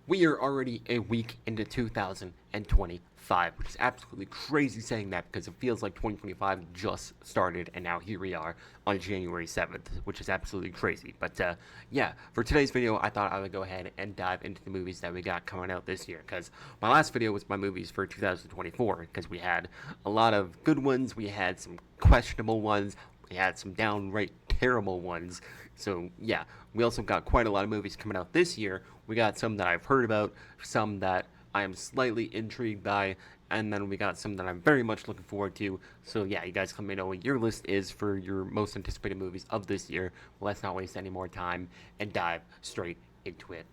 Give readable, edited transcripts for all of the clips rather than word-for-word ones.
We are already a week into 2025, which is absolutely crazy saying that because it feels like 2025 just started and now here we are on January 7th, which is absolutely crazy. But yeah, for today's video, I thought I would go ahead and dive into the movies that we got coming out this year because my last video was my movies for 2024 because we had a lot of good ones, we had some questionable ones, we had some downright terrible ones. So yeah, we also got quite a lot of movies coming out this year. We got some that I've heard about, some that I am slightly intrigued by, and then we got some that I'm very much looking forward to. So yeah, you guys let me know what your list is for your most anticipated movies of this year. Well, let's not waste any more time and dive straight into it.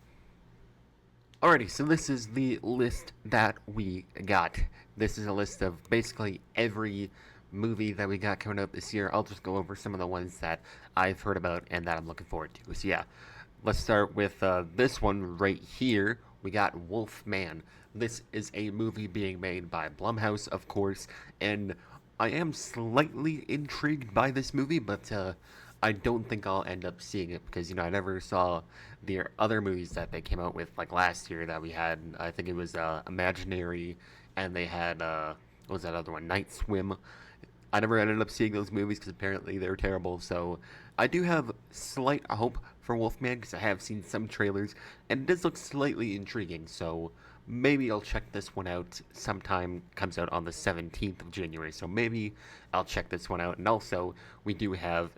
Alrighty, so this is the list that we got. This is a list of basically every movie that we got coming up this year. I'll just go over some of the ones that I've heard about and that I'm looking forward to. So yeah, let's start with this one right here. We got Wolfman. This is a movie being made by Blumhouse, of course, and I am slightly intrigued by this movie, but I don't think I'll end up seeing it because I never saw the other movies that they came out with like last year that we had. I think it was Imaginary, and they had what was that other one? Night Swim. I never ended up seeing those movies because apparently they're terrible. So I do have slight hope for Wolfman because I have seen some trailers and it does look slightly intriguing. So maybe I'll check this one out sometime. Comes out on the 17th of January. So maybe I'll check this one out. And also, we do have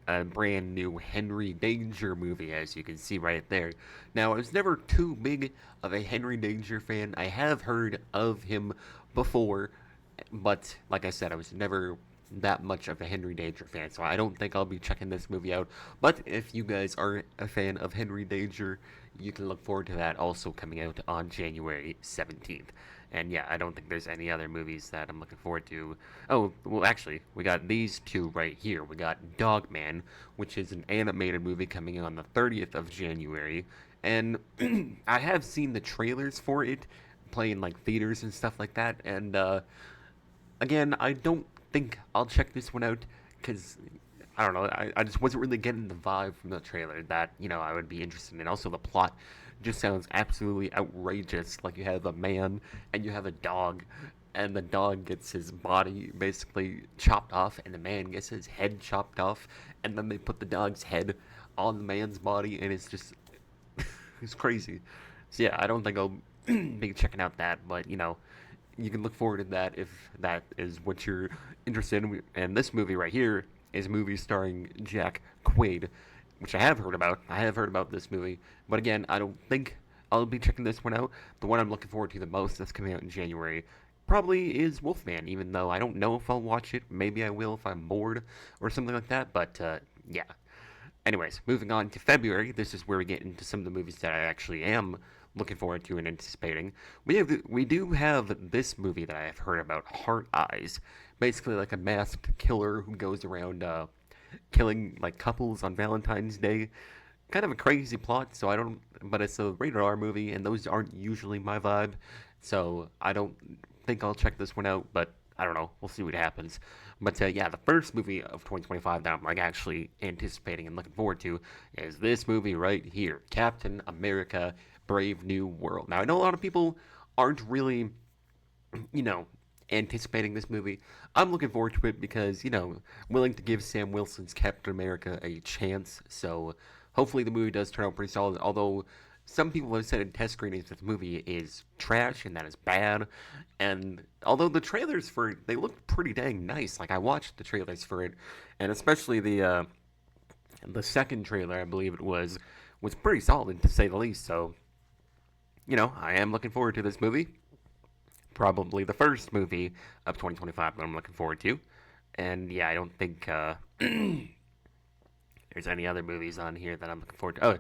a brand new Henry Danger movie, as you can see right there. Now, I was never too big of a Henry Danger fan. I have heard of him before, but like I said, I was never that much of a Henry Danger fan, so I don't think I'll be checking this movie out. But if you guys are a fan of Henry Danger, you can look forward to that also coming out on January 17th. And yeah, I don't think there's any other movies that I'm looking forward to. Oh, well, actually, we got these two right here. We got Dogman, which is an animated movie coming on the 30th of January. And I have seen the trailers for it playing like theaters and stuff like that. And again, I don't think I'll check this one out because I don't know. I just wasn't really getting the vibe from the trailer that I would be interested in. Also, the plot just sounds absolutely outrageous. Like you have a man and you have a dog, and the dog gets his body basically chopped off, and the man gets his head chopped off, and then they put the dog's head on the man's body, and it's just it's crazy. So yeah, I don't think I'll be checking out that, but you can look forward to that if that is what you're interested in. And this movie right here is a movie starring Jack Quaid, which I have heard about. I have heard about this movie, but again, I don't think I'll be checking this one out. The one I'm looking forward to the most that's coming out in January probably is Wolfman, even though I don't know if I'll watch it. Maybe I will if I'm bored or something like that, but yeah. Anyways, moving on to February, this is where we get into some of the movies that I actually am looking forward to and anticipating. We do have this movie that I have heard about, Heart Eyes. Basically, like a masked killer who goes around killing like couples on Valentine's Day. Kind of a crazy plot, so I don't. But it's a rated R movie, and those aren't usually my vibe. So I don't think I'll check this one out. But I don't know. We'll see what happens. But yeah, the first movie of 2025 that I'm like actually anticipating and looking forward to is this movie right here, Captain America: Brave New World. Now I know a lot of people aren't really, anticipating this movie. I'm looking forward to it because willing to give Sam Wilson's Captain America a chance. So hopefully the movie does turn out pretty solid. Although some people have said in test screenings that the movie is trash and that is bad. And although the trailers for it, they look pretty dang nice. Like I watched the trailers for it, and especially the second trailer, I believe it was pretty solid to say the least. So I am looking forward to this movie. Probably the first movie of 2025 that I'm looking forward to. And yeah, I don't think there's any other movies on here that I'm looking forward to. Oh,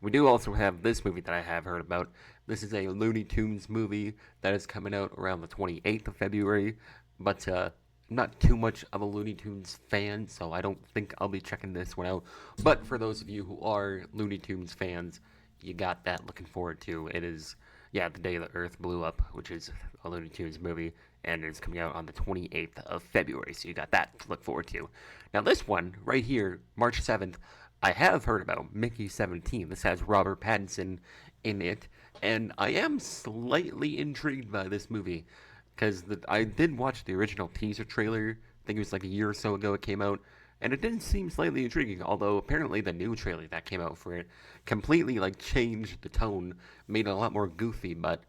we do also have this movie that I have heard about. This is a Looney Tunes movie that is coming out around the 28th of February. But I'm not too much of a Looney Tunes fan, so I don't think I'll be checking this one out. But for those of you who are Looney Tunes fans, you got that looking forward to. It is, yeah, The Day the Earth Blew Up, which is a Looney Tunes movie, and it's coming out on the 28th of February, so you got that to look forward to. Now this one, right here, March 7th, I have heard about, Mickey 17. This has Robert Pattinson in it, And I am slightly intrigued by this movie because I did watch the original teaser trailer. I think it was like a year or so ago it came out, and it did seem slightly intriguing. Although apparently the new trailer that came out for it completely like changed the tone, made it a lot more goofy. But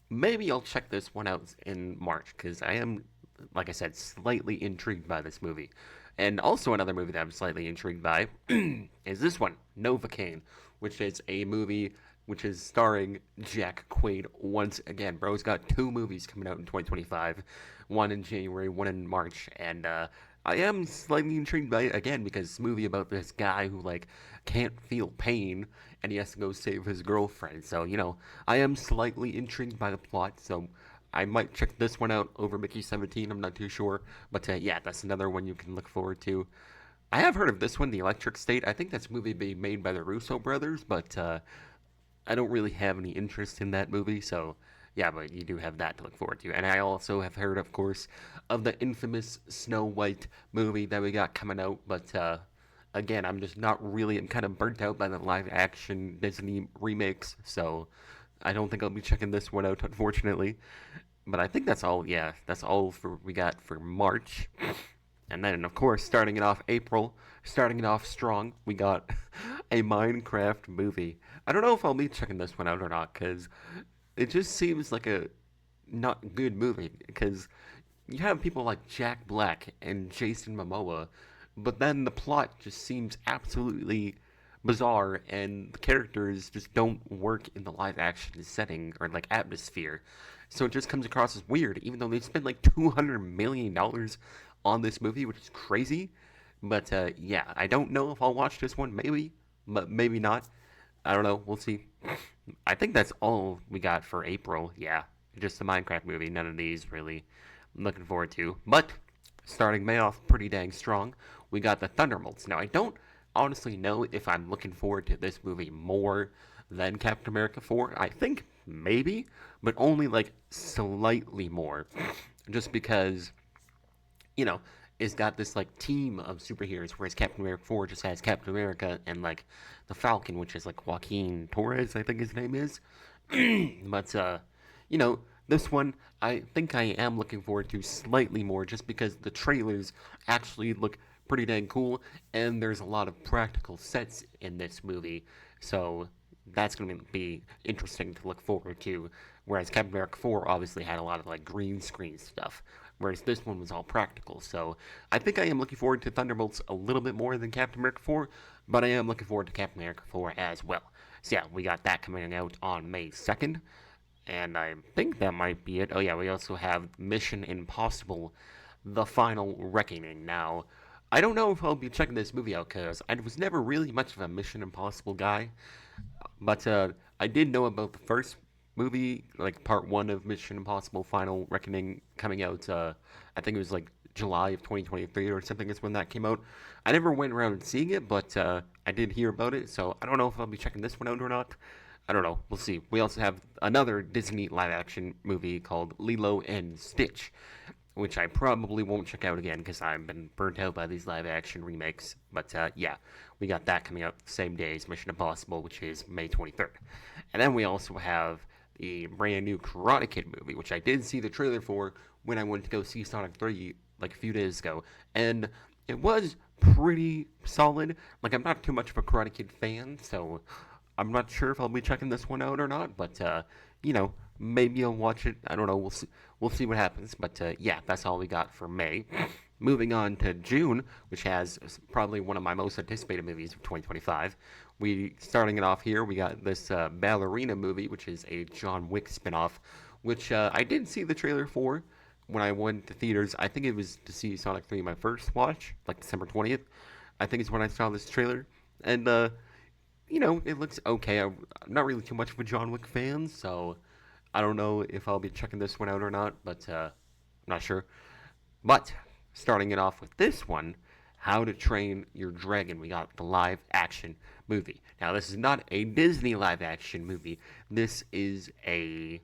maybe I'll check this one out in March because I am, like I said, slightly intrigued by this movie. And also another movie that I'm slightly intrigued by is this one, Novocaine, which is a movie which is starring Jack Quaid once again. Bro's got two movies coming out in 2025, one in January, one in March, and I am slightly intrigued by it again because it's a movie about this guy who like can't feel pain and he has to go save his girlfriend. So I am slightly intrigued by the plot. So I might check this one out over Mickey 17. I'm not too sure, but yeah, that's another one you can look forward to. I have heard of this one, The Electric State. I think that's a movie being made by the Russo brothers, but I don't really have any interest in that movie, so yeah, but you do have that to look forward to. And I also have heard, of course, of the infamous Snow White movie that we got coming out, but again, I'm kind of burnt out by the live action Disney remakes, so I don't think I'll be checking this one out, unfortunately. But I think that's all, yeah, that's all we got for March. And then, of course, starting it off April, starting it off strong, we got a Minecraft movie. I don't know if I'll be checking this one out or not, because it just seems like a not good movie. Because you have people like Jack Black and Jason Momoa, but then the plot just seems absolutely bizarre, and the characters just don't work in the live action setting or like atmosphere. So it just comes across as weird, even though they spent like $200 million on this movie, which is crazy. But yeah, I don't know if I'll watch this one. Maybe, but maybe not. I don't know. We'll see. I think that's all we got for April. Yeah, just the Minecraft movie. None of these really I'm looking forward to. But starting May off pretty dang strong, we got the Thunderbolts. Now, I don't honestly know if I'm looking forward to this movie more than Captain America 4. I think maybe, but only like slightly more. Just because you know, it's got this like team of superheroes, whereas Captain America 4 just has Captain America and like the Falcon, which is like Joaquin Torres, I think his name is. But you know, this one I think I am looking forward to slightly more, just because the trailers actually look pretty dang cool, and there's a lot of practical sets in this movie, so that's going to be interesting to look forward to. Whereas Captain America 4 obviously had a lot of like green screen stuff, whereas this one was all practical. So I think I am looking forward to Thunderbolts a little bit more than Captain America 4, but I am looking forward to Captain America 4 as well. So yeah, we got that coming out on May 2nd, and I think that might be it. Oh yeah, we also have Mission Impossible: The Final Reckoning. Now, I don't know if I'll be checking this movie out because I was never really much of a Mission Impossible guy. But I did know about the first movie, like part one of Mission Impossible: Final Reckoning, coming out. I think it was like July of 2023 or something is when that came out. I never went around and seeing it, but I did hear about it, so I don't know if I'll be checking this one out or not. I don't know. We'll see. We also have another Disney live action movie called Lilo and Stitch, which I probably won't check out again because I've been burnt out by these live action remakes. But yeah, we got that coming out the same day as Mission Impossible, which is May 23rd. And then we also have the brand new Karate Kid movie, which I did see the trailer for when I went to go see Sonic 3 like a few days ago. And it was pretty solid. Like, I'm not too much of a Karate Kid fan, so I'm not sure if I'll be checking this one out or not, but maybe I'll watch it. I don't know. We'll see what happens. But yeah, that's all we got for May. Moving on to June, which has probably one of my most anticipated movies of 2025. We starting it off here. We got this Ballerina movie, which is a John Wick spinoff, which I did see the trailer for when I went to theaters. I think it was to see Sonic 3 my first watch, like December 20th. I think is when I saw this trailer, and it looks okay. I'm not really too much of a John Wick fan, so I don't know if I'll be checking this one out or not, but I'm not sure. But starting it off with this one, How to Train Your Dragon. We got the live action movie. Now, this is not a Disney live action movie. This is a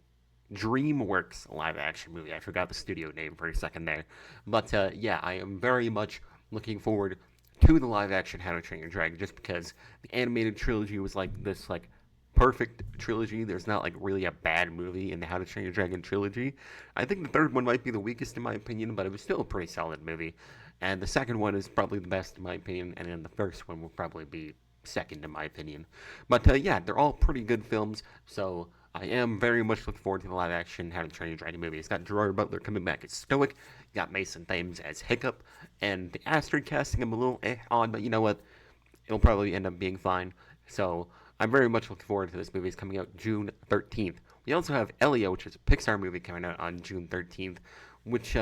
DreamWorks live action movie. I forgot the studio name for a second there. But yeah, I am very much looking forward to the live action How to Train Your Dragon, just because the animated trilogy was like this like perfect trilogy. There's not like really a bad movie in the How to Train Your Dragon trilogy. I think the third one might be the weakest in my opinion, but it was still a pretty solid movie. And the second one is probably the best in my opinion, and then the first one will probably be second in my opinion. But yeah, they're all pretty good films. So I am very much looking forward to the live action How to Train Your Dragon movie. It's got Gerard Butler coming back as Stoic. You got Mason Thames as Hiccup, and the Astrid casting I'm a little on, but you know what? It'll probably end up being fine. So I'm very much looking forward to this movie. It's coming out June 13th. We also have Elio, which is a Pixar movie coming out on June 13th, which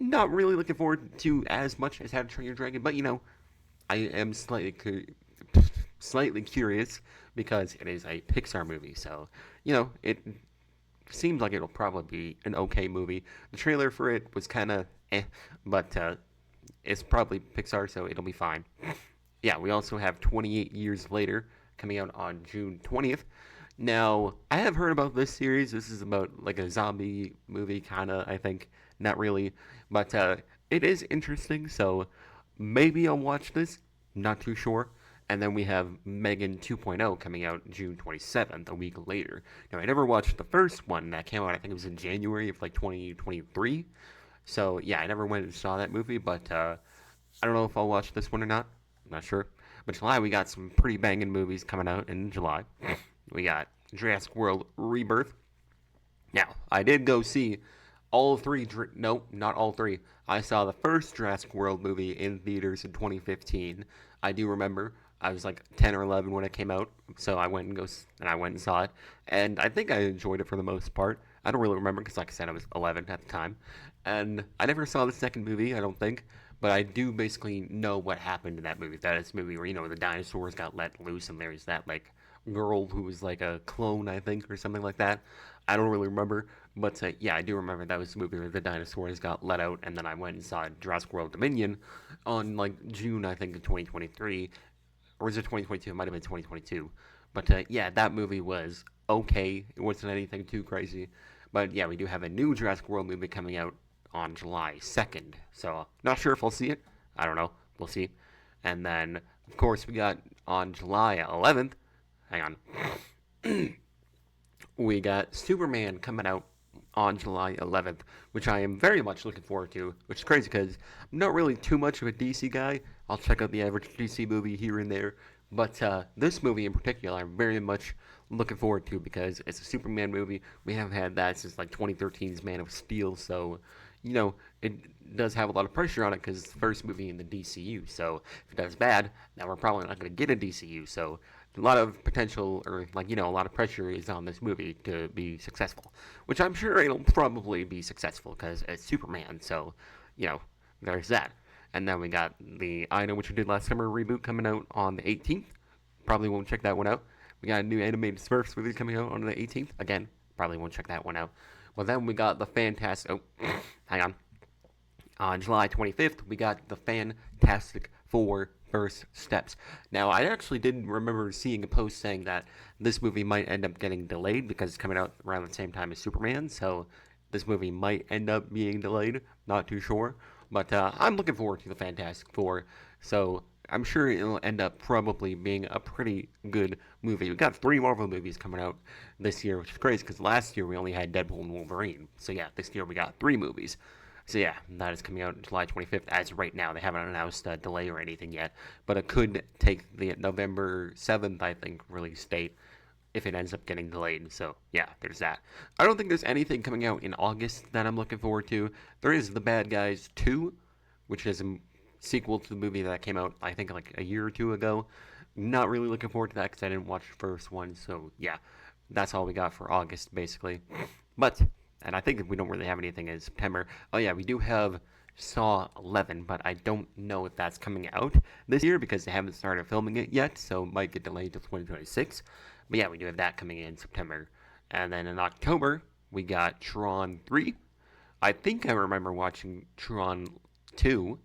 not really looking forward to as much as How to Train Your Dragon, but I am slightly curious because it is a Pixar movie. So it seems like it'll probably be an okay movie. The trailer for it was kind of but it's probably Pixar, so it'll be fine. Yeah, we also have 28 Years Later coming out on June 20th. Now, I have heard about this series. This is about like a zombie movie, kind of, I think. Not really. But it is interesting, so maybe I'll watch this. Not too sure. And then we have Megan 2.0 coming out June 27th, a week later. Now, I never watched the first one that came out, I think it was in January of like 2023. So, yeah, I never went and saw that movie, but I don't know if I'll watch this one or not. I'm not sure. But July, we got some pretty banging movies coming out in July. We got Jurassic World Rebirth. Now, I did go see all three. No, not all three. I saw the first Jurassic World movie in theaters in 2015. I do remember. I was like 10 or 11 when it came out, so I went and saw it, and I think I enjoyed it for the most part. I don't really remember because, like I said, I was 11 at the time, and I never saw the second movie. I don't think. But I do basically know what happened in that movie. That is a movie where, the dinosaurs got let loose and there's that, like, girl who was like a clone, I think, or something like that. I don't really remember. But, yeah, I do remember that was the movie where the dinosaurs got let out. And then I went and saw Jurassic World Dominion on, like, June, I think, of 2023. Or was it 2022? It might have been 2022. But, yeah, that movie was okay. It wasn't anything too crazy. But, yeah, we do have a new Jurassic World movie coming out on July 2nd. So, not sure if I'll see it. I don't know. We'll see. And then, of course, we got on July 11th. Hang on. We got Superman coming out on July 11th, which I am very much looking forward to, which is crazy because I'm not really too much of a DC guy. I'll check out the average DC movie here and there. But this movie in particular, I'm very much looking forward to because it's a Superman movie. We haven't had that since like 2013's Man of Steel, so it does have a lot of pressure on it because it's the first movie in the DCU. So if it does bad, now we're probably not going to get a DCU. So a lot of potential, or a lot of pressure is on this movie to be successful, which I'm sure it'll probably be successful because it's Superman. So there's that. And then we got the I Know What You Did Last Summer reboot coming out on the 18th. Probably won't check that one out. We got a new animated Smurfs movie coming out on the 18th. Again, probably won't check that one out. Well, then we got the Fantastic... Oh, hang on. On July 25th, we got the Fantastic Four First Steps. Now, I actually didn't remember seeing a post saying that this movie might end up getting delayed because it's coming out around the same time as Superman, so this movie might end up being delayed. Not too sure. But I'm looking forward to the Fantastic Four, so I'm sure it'll end up probably being a pretty good movie. We got 3 Marvel movies coming out this year, which is crazy because last year we only had Deadpool and Wolverine. So yeah, this year we got 3 movies. So yeah, that is coming out July 25th as of right now. They haven't announced a delay or anything yet, but it could take the November 7th, I think, release date if it ends up getting delayed. So yeah, there's that. I don't think there's anything coming out in August that I'm looking forward to. There is The Bad Guys 2, which is a sequel to the movie that came out, I think, like a year or 2 ago. Not really looking forward to that because I didn't watch the first one. So yeah, that's all we got for August, basically. But, and I think we don't really have anything in September. Oh yeah, we do have Saw 11, but I don't know if that's coming out this year because they haven't started filming it yet, so it might get delayed to 2026. But yeah, we do have that coming in September. And then in October, we got Tron 3. I think I remember watching Tron 2.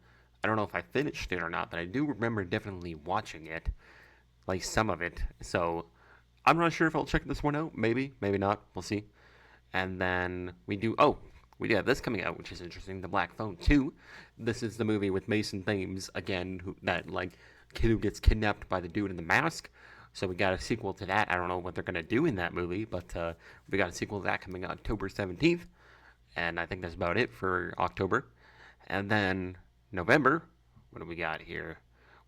I don't know if I finished it or not, but I do remember definitely watching it. Like some of it. So I'm not sure if I'll check this one out. Maybe, maybe not. We'll see. And then we do have this coming out, which is interesting. The Black Phone 2. This is the movie with Mason Thames again, that like kid who gets kidnapped by the dude in the mask. So we got a sequel to that. I don't know what they're gonna do in that movie, but we got a sequel to that coming out October 17th, and I think that's about it for October. And then November, what do we got here?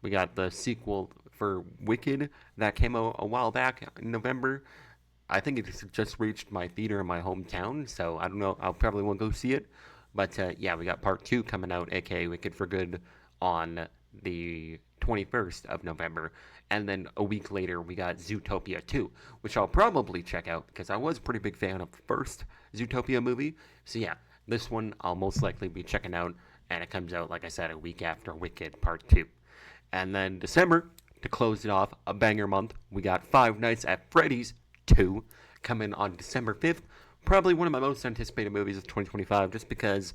We got the sequel for Wicked that came out a while back in November. I think it just reached my theater in my hometown, so I don't know. I'll probably won't go see it. But yeah, we got part two coming out, aka Wicked for Good, on the 21st of November. And then a week later, we got Zootopia 2, which I'll probably check out because I was a pretty big fan of the first Zootopia movie. So yeah, this one I'll most likely be checking out, and it comes out, like I said, a week after Wicked Part 2. And then December, to close it off, a banger month, we got Five Nights at Freddy's 2 coming on December 5th. Probably one of my most anticipated movies of 2025, just because,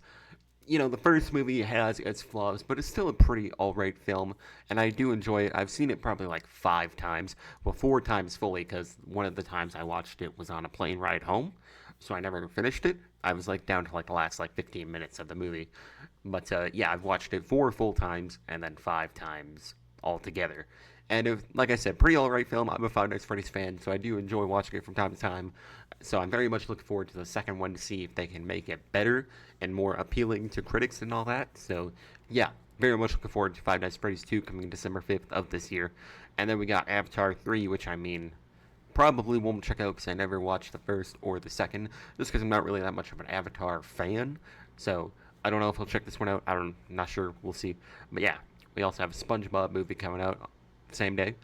you know, the first movie has its flaws, but it's still a pretty alright film, and I do enjoy it. I've seen it probably like 5 times, well, 4 times fully, because one of the times I watched it was on a plane ride home, so I never finished it. I was like down to like the last like 15 minutes of the movie. But yeah, I've watched it 4 full times and then 5 times altogether. And if, like I said, pretty alright film. I'm a Five Nights at Freddy's fan, so I do enjoy watching it from time to time. So I'm very much looking forward to the second one to see if they can make it better and more appealing to critics and all that. So yeah, very much looking forward to Five Nights at Freddy's 2 coming December 5th of this year. And then we got Avatar 3, which I mean, probably won't check out because I never watched the first or the second, just because I'm not really that much of an Avatar fan. So I don't know if I'll check this one out. I'm not sure. We'll see. But yeah, we also have a SpongeBob movie coming out the same day.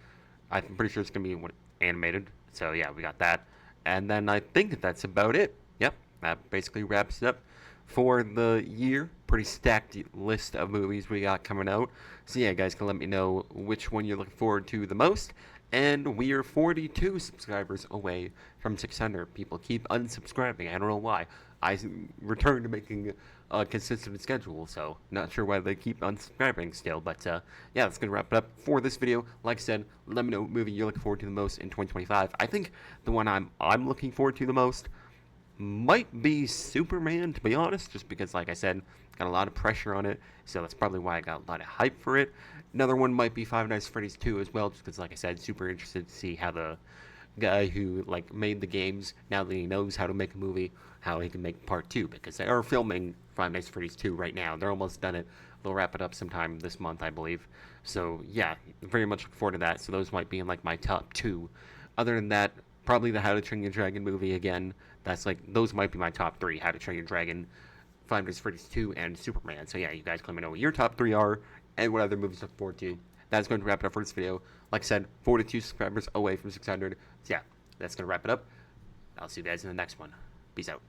I'm pretty sure it's going to be animated. So yeah, we got that. And then I think that's about it. Yep, that basically wraps it up for the year. Pretty stacked list of movies we got coming out. So yeah, guys can let me know which one you're looking forward to the most. And we are 42 subscribers away from 600. People keep unsubscribing. I don't know why. I returned to making a consistent schedule, so not sure why they keep unsubscribing still. But yeah, that's going to wrap it up for this video. Like I said, let me know what movie you're looking forward to the most in 2025. I think the one I'm looking forward to the most might be Superman, to be honest, just because, like I said, got a lot of pressure on it, so that's probably why I got a lot of hype for it. Another one might be Five Nights at Freddy's 2 as well, just because, like I said, super interested to see how the guy who like made the games, now that he knows how to make a movie, how he can make part 2, because they are filming Five Nights at Freddy's 2 right now. They're almost done it. They'll wrap it up sometime this month, I believe. So yeah, very much looking forward to that. So those might be in like my top 2. Other than that, probably the How to Train Your Dragon movie again. That's like, those might be my top 3: How to Train Your Dragon, Five Nights at Freddy's 2, and Superman. So yeah, you guys can let me know what your top 3 are and what other movies to look forward to. That's going to wrap it up for this video. Like I said, 42 subscribers away from 600. So yeah, that's going to wrap it up. I'll see you guys in the next one. Peace out.